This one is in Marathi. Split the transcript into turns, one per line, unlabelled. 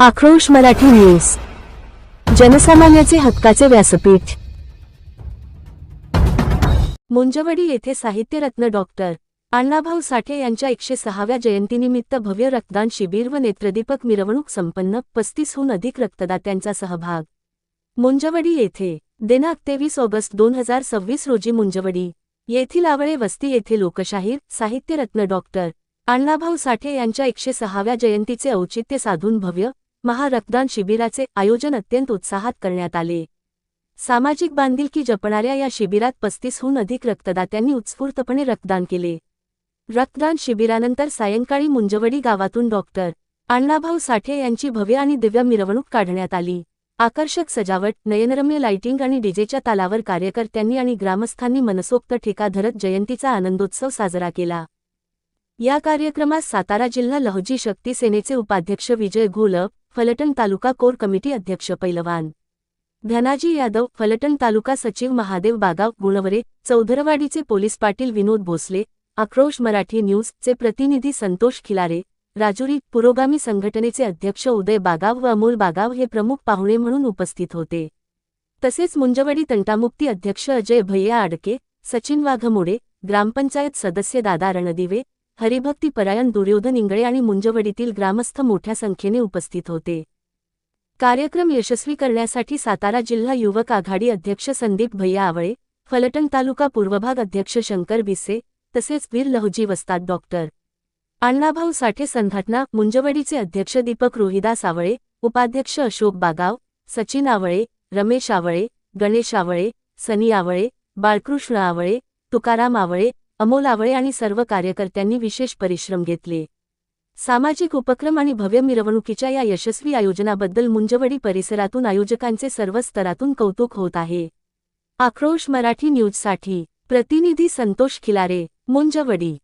आक्रोश मराठी न्यूज, जनसामान्याचे हक्काचे व्यासपीठ। मुंजवडी येथे साहित्यरत्न डॉक्टर अण्णाभाऊ साठे यांच्या 106व्या जयंतीनिमित्त भव्य रक्तदान शिबिर व नेत्रदीपक मिरवणूक संपन्न। 35हून अधिक रक्तदात्यांचा सहभाग। मुंजवडी येथे दिनांक 23 ऑगस्ट 2026 रोजी मुंजवडी येथील आवळे वस्ती येथे लोकशाहीर साहित्यरत्न डॉक्टर अण्णाभाऊ साठे यांच्या 106व्या जयंतीचे औचित्य साधून भव्य महारक्तदान शिबिराचे आयोजन अत्यंत उत्साहात करण्यात आले। सामाजिक बांधिलकी जपणाऱ्या या शिबिरात 35हून अधिक रक्तदात्यांनी उत्स्फूर्तपणे रक्तदान केले। रक्तदान शिबिरानंतर सायंकाळी मुंजवडी गावातून डॉक्टर अण्णाभाऊ साठे यांची भव्य आणि दिव्य मिरवणूक काढण्यात आली। आकर्षक सजावट, नयनरम्य लाइटिंग आणि डीजेच्या तालावर कार्यकर्त्यांनी आणि ग्रामस्थांनी मनसोक्त ठेका धरत जयंतीचा आनंदोत्सव साजरा केला। या कार्यक्रमास सातारा जिल्हा लहुजी शक्ती सेनेचे उपाध्यक्ष विजय घोलप, फलटण तालुका कोर कमिटी अध्यक्ष पैलवान धनाजी यादव, फलटण तालुका सचिव महादेव बागाव गुणवरे, चौधरवाडीचे पोलीस पाटील विनोद भोसले, आक्रोश मराठी न्यूज चे प्रतिनिधी संतोष खिलारे, राजुरी पुरोगामी संघटनेचे अध्यक्ष उदय बागाव व अमोल बागाव हे प्रमुख पाहुणे म्हणून उपस्थित होते। तसेच मुंजवडी तंटामुक्ती अध्यक्ष अजय भैया आडके, सचिन वाघमोडे, ग्रामपंचायत सदस्य दादा रणदिवे, हरिभक्तीपरायण दुर्योधन इंगळे आणि मुंजवडीतील ग्रामस्थ मोठ्या संख्येने उपस्थित होते। कार्यक्रम यशस्वी करण्यासाठी सातारा जिल्हा युवक आघाडी अध्यक्ष संदीप भैया आवळे, फलटण तालुका पूर्वभाग अध्यक्ष शंकर बिसे, तसेच वीर लहुजी वस्ताद डॉक्टर अण्णाभाऊ साठे संघटना मुंजवडीचे अध्यक्ष दीपक रोहिदास आवळे, उपाध्यक्ष अशोक बागाव, सचिन आवळे, रमेश आवळे, गणेश आवळे, सनी आवळे, बाळकृष्ण आवळे, तुकाराम आवळे, अमोल आवळे आणि सर्व कार्यकर्त्यांनी विशेष परिश्रम घेतले। सामाजिक उपक्रम आणि भव्य मिरवणुकीच्या या यशस्वी आयोजनाबद्दल मुंजवडी परिसरातून आयोजकांचे सर्व स्तरातून कौतुक होत आहे। आक्रोश मराठी न्यूजसाठी प्रतिनिधी संतोष खिलारे, मुंजवडी।